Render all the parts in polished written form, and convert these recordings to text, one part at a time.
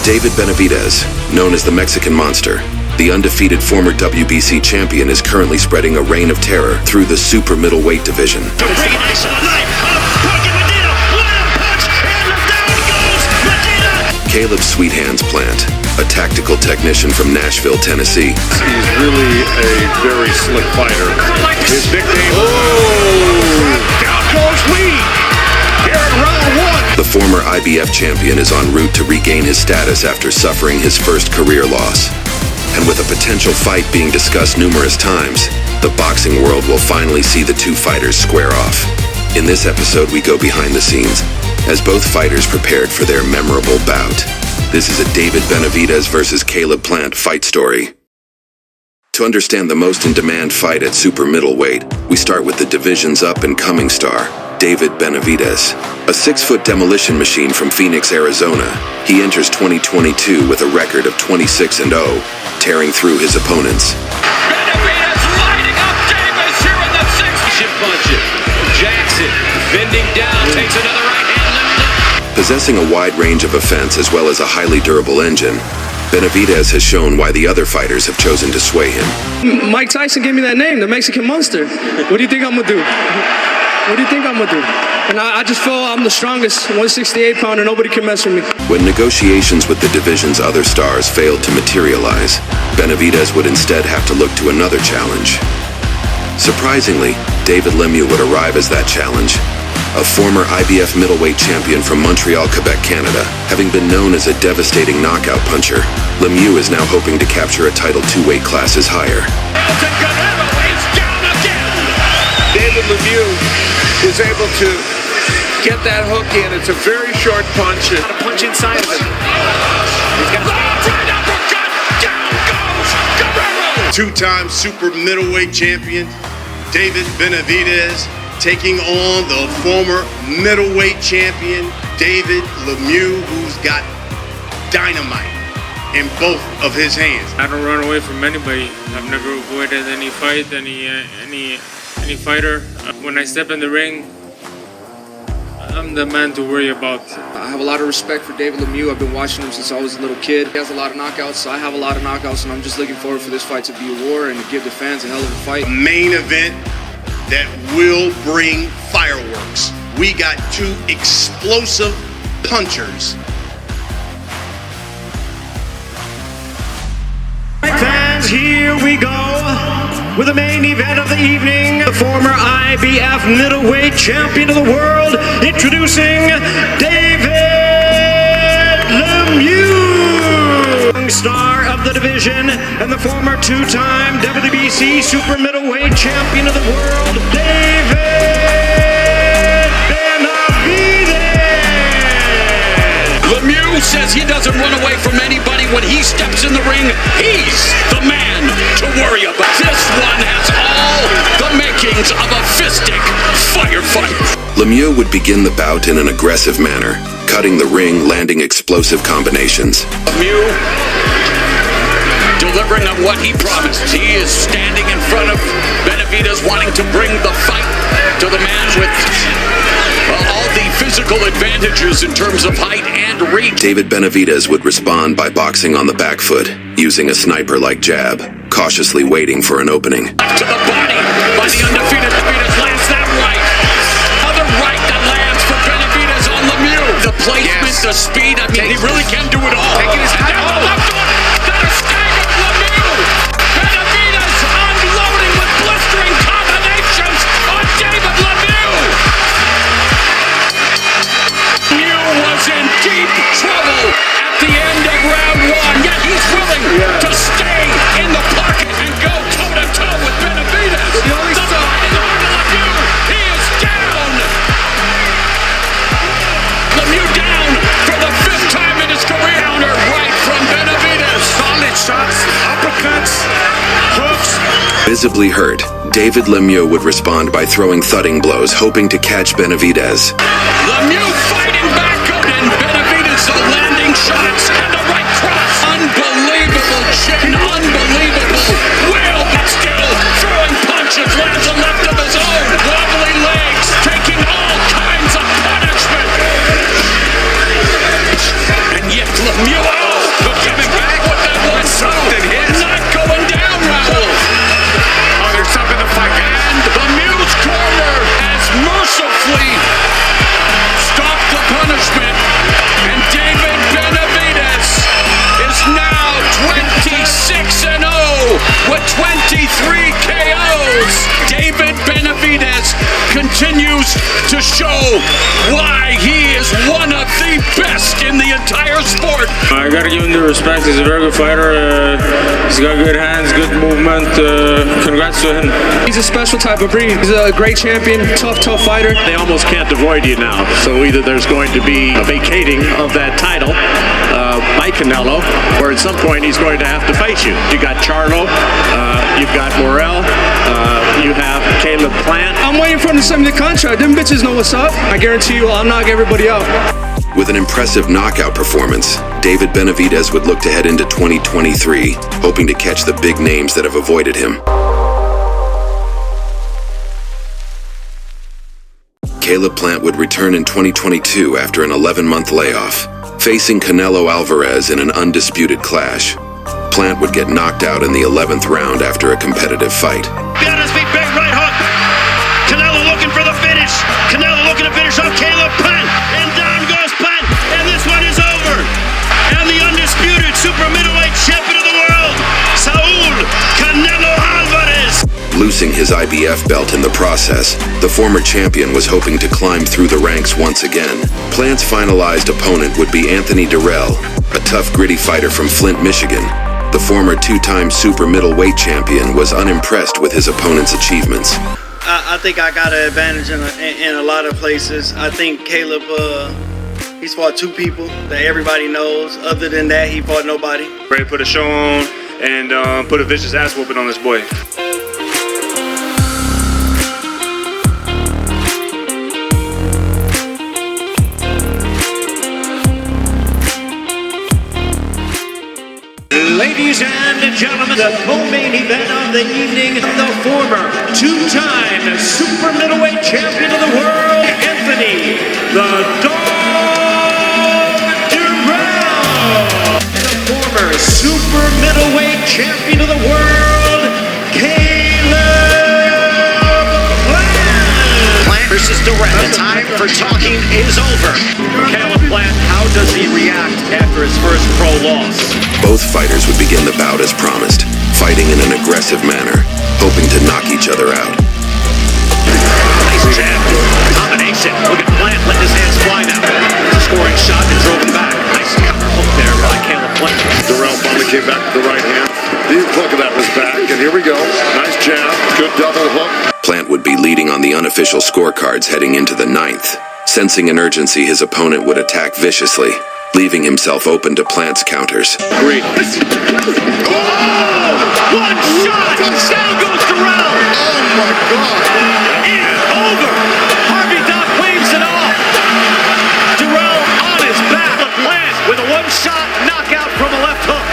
David Benavidez, known as the Mexican Monster, the undefeated former WBC champion, is currently spreading a reign of terror through the super middleweight division. Caleb Sweet Hands Plant, a tactical technician from Nashville, Tennessee. He's really a very slick fighter. His nickname, down goes Lee. Here in round one. The former IBF champion is en route to regain his status after suffering his first career loss. And with a potential fight being discussed numerous times, the boxing world will finally see the two fighters square off. In this episode, we go behind the scenes, as both fighters prepared for their memorable bout. This is a David Benavidez versus Caleb Plant fight story. To understand the most in-demand fight at super middleweight, we start with the division's up-and-coming star, David Benavidez. A 6-foot demolition machine from Phoenix, Arizona, he enters 2022 with a record of 26-0, tearing through his opponents. Benavidez lighting up Davis here in the 6th. Ship punch it. Jackson bending down, takes another right hand left. Possessing a wide range of offense as well as a highly durable engine, Benavidez has shown why the other fighters have chosen to sway him. Mike Tyson gave me that name, the Mexican Monster. What do you think I'm gonna do? What do you think I'm gonna do? And I just feel I'm the strongest 168-pounder. Nobody can mess with me. When negotiations with the division's other stars failed to materialize, Benavidez would instead have to look to another challenge. Surprisingly, David Lemieux would arrive as that challenge. A former IBF middleweight champion from Montreal, Quebec, Canada, having been known as a devastating knockout puncher, Lemieux is now hoping to capture a title 2 weight classes higher. David Lemieux is able to get that hook in. It's a very short punch. A punch inside of it. He's got right uppercut. Down goes Guerrero. Two-time super middleweight champion David Benavidez taking on the former middleweight champion David Lemieux, who's got dynamite in both of his hands. I don't run away from anybody. I've never avoided any fight, any fighter. When I step in the ring, I'm the man to worry about. I have a lot of respect for David Lemieux. I've been watching him since I was a little kid. He has a lot of knockouts, so I have a lot of knockouts, and I'm just looking forward for this fight to be a war and to give the fans a hell of a fight. Main event that will bring fireworks. We got two explosive punchers. Fans, here we go with the main event of the evening. The former IBF middleweight champion of the world, introducing David Lemieux, star of the division and the former 2-time WBC super middleweight champion of the world, David Benavidez. Lemieux says he doesn't run away from anybody. When he steps in the ring, he's the man to worry about. This one has all the makings of a fistic firefight. Lemieux would begin the bout in an aggressive manner, cutting the ring, landing explosive combinations. Lemieux delivering on what he promised. He is standing in front of Benavidez, wanting to bring the fight to the man with all the physical advantages in terms of height and reach. David Benavidez would respond by boxing on the back foot, using a sniper-like jab, cautiously waiting for an opening. To the body by the undefeated Benavidez, lands that right. Other right that lands for Benavidez on Lemieux. The placement, the speed, I mean, he really can do it all. Taking his head down the left one. That is staggered Lemieux. Benavidez unloading with blistering combinations on David Lemieux. Lemieux was in deep trouble at the end of round 1, yet he's willing to stay in the pocket and go toe-to-toe with Benavidez. The fighting arm of Lemieux, he is down. Lemieux down for the 5th time in his career. Counter right from Benavidez. Solid shots, uppercuts, hooks. Visibly hurt, David Lemieux would respond by throwing thudding blows, hoping to catch Benavidez. Lemieux fighting back good, and Benavidez landing shots and the right cross. Unbelievable chin, unbelievable will, but still throwing punches, lands a left of his own. Wobbly legs, taking all kinds of punishment. And yet Lemieux, continues to show why he is one of the best in the entire sport. I gotta give him the respect. He's a very good fighter. He's got good hands, good movement. Congrats to him. He's a special type of breed. He's a great champion, tough fighter. They almost can't avoid you now. So either there's going to be a vacating of that title by Canelo, or at some point he's going to have to fight you. You got Charlo, you've got Morrell, you have Caleb Plant. I'm waiting for him to send me the contract. Them bitches know what's up. I guarantee you I'll knock everybody out. With an impressive knockout performance, David Benavidez would look to head into 2023, hoping to catch the big names that have avoided him. Caleb Plant would return in 2022 after an 11-month layoff, facing Canelo Alvarez in an undisputed clash. Plant would get knocked out in the 11th round after a competitive fight. Benavidez, big right hook. Canelo looking for the finish. Canelo looking to finish off Caleb Plant. And down goes Plant. And this one is over. And the undisputed super middleweight champion of the world, Saul Canelo Alvarez. Losing his IBF belt in the process, the former champion was hoping to climb through the ranks once again. Plant's finalized opponent would be Anthony Dirrell, a tough, gritty fighter from Flint, Michigan. The former two-time super middleweight champion was unimpressed with his opponent's achievements. I think I got an advantage in a lot of places. I think Caleb, he's fought two people that everybody knows. Other than that, he fought nobody. Ready to put a show on and put a vicious ass whooping on this boy. Ladies and gentlemen, the co-main event of the evening, the former two-time super middleweight champion of the world, Anthony "The Dog" Dirrell, and the former super middleweight champion of the world, Caleb Plant. Plant versus Dirrell. The time for talking is over. Caleb Plant, how does he react after his first pro loss? Both fighters would begin the bout as promised, fighting in an aggressive manner, hoping to knock each other out. Nice jab. Combination. Look at Plant letting his hands fly now. Scoring shot and drove him back. Nice counter hook there by Caleb Plant. Dirrell finally came back to the right hand. The hook of that was back, and here we go. Nice jab. Good double hook. Plant would be leading on the unofficial scorecards heading into the 9th. Sensing an urgency, his opponent would attack viciously, leaving himself open to Plant's counters. Great. Oh! One shot! Down goes Dirrell! Oh my God! It's over! Harvey Dock waves it off! Dirrell on his back! Plant with a one-shot knockout from a left hook.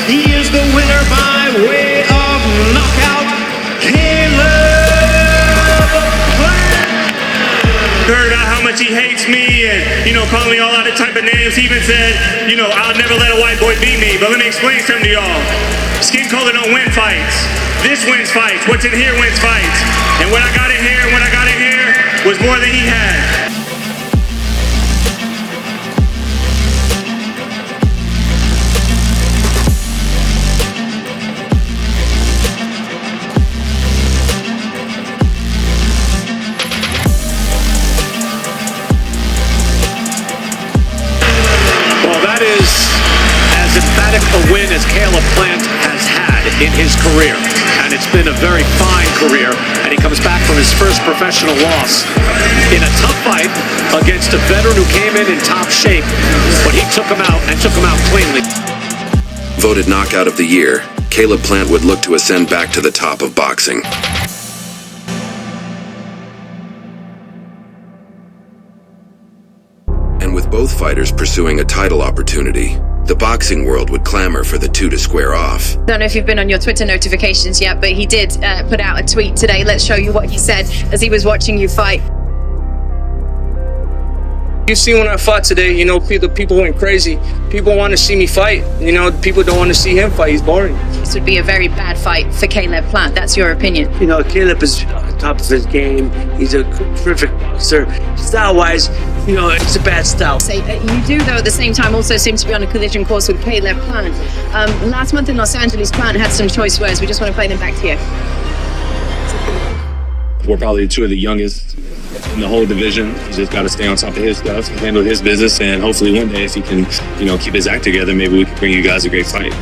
He is the winner by way of knockout, Caleb Plant! Heard how much he hates me and, calling me all other type of names. He even said, I'll never let a white boy beat me. But let me explain something to y'all. Skin color don't win fights. This wins fights. What's in here wins fights. And what I got in here and what I got in here was more than he had. A win as Caleb Plant has had in his career, and it's been a very fine career, and he comes back from his first professional loss in a tough fight against a veteran who came in top shape, but he took him out and took him out cleanly. Voted knockout of the year, Caleb Plant would look to ascend back to the top of boxing. And with both fighters pursuing a title opportunity, the boxing world would clamor for the two to square off. I don't know if you've been on your Twitter notifications yet, but he did put out a tweet today. Let's show you what he said as he was watching you fight. You see when I fought today, the people went crazy. People want to see me fight. People don't want to see him fight. He's boring. This would be a very bad fight for Caleb Plant. That's your opinion. Caleb is on top of his game. He's a terrific boxer. Style-wise, it's a bad style. So you do, though, at the same time, also seem to be on a collision course with Caleb Plant. Last month in Los Angeles, Plant had some choice words. We just want to play them back to you. We're probably two of the youngest in the whole division. He's just got to stay on top of his stuff and handle his business. And hopefully one day, if he can, keep his act together, maybe we can bring you guys a great fight.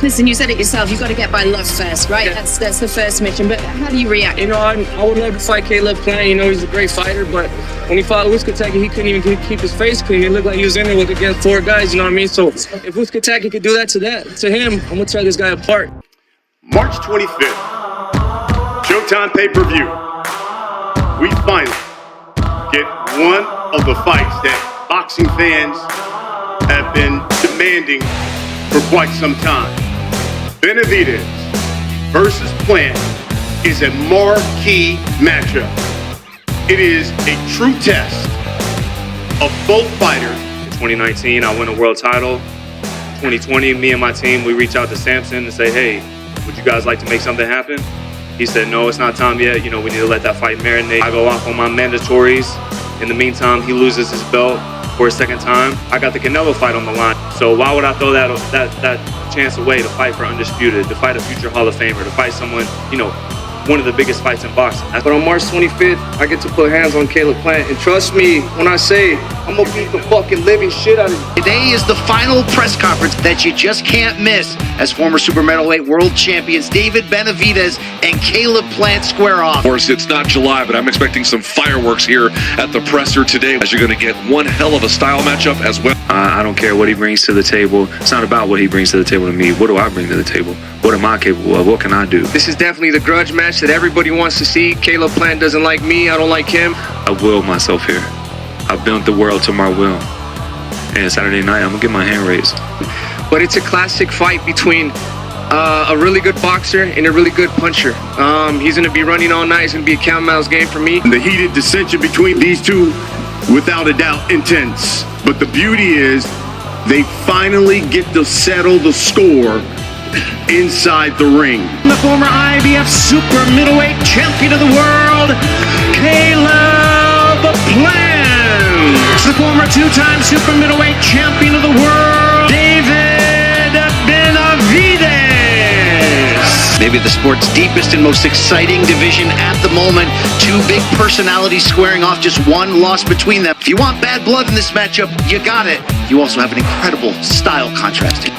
Listen, you said it yourself. You've got to get by love first, right? Yeah. That's the first mission. But how do you react? I would love to fight Caleb Plant. He's a great fighter, but when he fought Wuskataki, he couldn't even keep his face clean. It looked like he was in there against 4 guys. You know what I mean? So if Wuskataki could do that to him, I'm gonna tear this guy apart. March 25th, Showtime pay-per-view. We finally get one of the fights that boxing fans have been demanding for quite some time. Benavidez versus Plant is a marquee matchup. It is a true test of both fighters. In 2019, I won a world title. 2020, me and my team, we reach out to Samson and say, hey, would you guys like to make something happen? He said, no, it's not time yet. We need to let that fight marinate. I go off on my mandatories. In the meantime, he loses his belt for a second time. I got the Canelo fight on the line. So why would I throw that chance away to fight for undisputed, to fight a future Hall of Famer, to fight someone, one of the biggest fights in boxing? But on March 25th, I get to put hands on Caleb Plant. And trust me when I say I'm going to beat the fucking living shit out of you. Today is the final press conference that you just can't miss as former super middleweight world champions David Benavidez and Caleb Plant square off. Of course, it's not July, but I'm expecting some fireworks here at the presser today, as you're going to get one hell of a style matchup as well. I don't care what he brings to the table. It's not about what he brings to the table to me. What do I bring to the table? What am I capable of? What can I do? This is definitely the grudge match that everybody wants to see. Caleb Plant doesn't like me. I don't like him. I willed myself here. I bent the world to my will. And Saturday night, I'm going to get my hand raised. But it's a classic fight between a really good boxer and a really good puncher. He's going to be running all night. It's going to be a count miles game for me. The heated dissension between these two, without a doubt, intense. But the beauty is they finally get to settle the score inside the ring. The former IBF super middleweight champion of the world, Caleb Plant. The former 2-time super middleweight champion of the world, David Benavidez. Maybe the sport's deepest and most exciting division at the moment. Two big personalities squaring off, just one loss between them. If you want bad blood in this matchup, you got it. You also have an incredible style contrasting.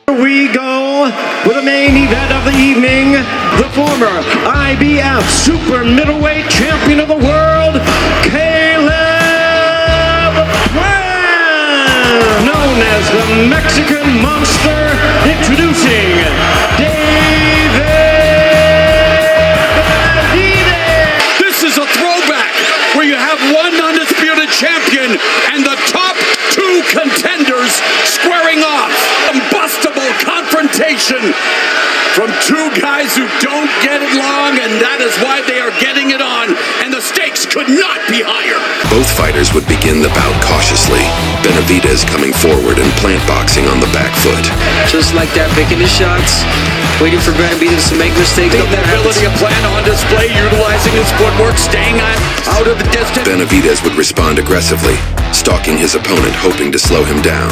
We go with the main event of the evening, the former IBF super middleweight champion of the world, Caleb Plant, known as the Mexican Monster, introducing David Benavidez. This is a throwback where you have one undisputed champion and the top 2 contenders squaring off. Unbustable confrontation from 2 guys who don't get along, and that is why they are getting it on, and the stakes could not be higher. Both fighters would begin the bout cautiously, Benavidez coming forward and Plant boxing on the back foot. Just like that, picking his shots, waiting for Benavidez to make mistakes. The ability of Plant on display, utilizing his footwork, staying out of the distance. Benavidez would respond aggressively, stalking his opponent, hoping to slow him down.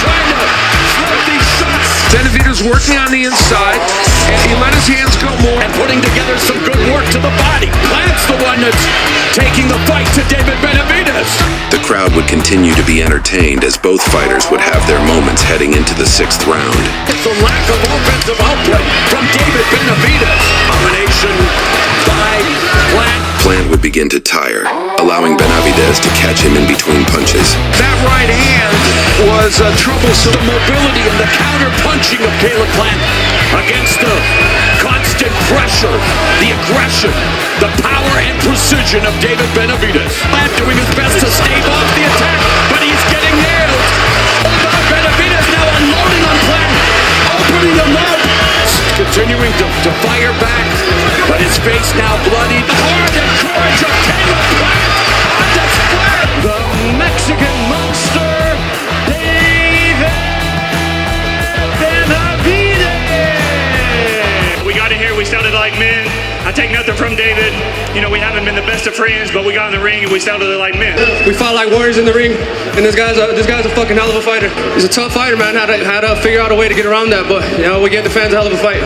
Trying to slip these shots. Benavidez working on the inside, and he let his hands go more. And putting together some good work to the body. Plant's the one that's taking the fight to David Benavidez. The crowd would continue to be entertained as both fighters would have their moments heading into the 6th round. It's a lack of offensive output from David Benavidez. Combination by Plant. Plant would begin to tire, allowing Benavidez to catch him in between punches. That right hand was troublesome. The mobility and the counter-punching of Caleb Plant against the constant pressure, the aggression, the power and precision of David Benavidez. Plant doing his best to stave off the attack, but he's getting nailed. Hold on, Benavidez now unloading on Plant, opening him up, continuing to fire back, but his face now bloodied. Heart and courage of Caleb Plant on display. The Mexican Monster, David Benavidez. We got in here, we sounded like men. I take nothing from David. We haven't been the best of friends, but we got in the ring and we sounded like men. We fought like warriors in the ring, and this guy's a fucking hell of a fighter. He's a tough fighter, man. Had to figure out a way to get around that, but we gave the fans a hell of a fight.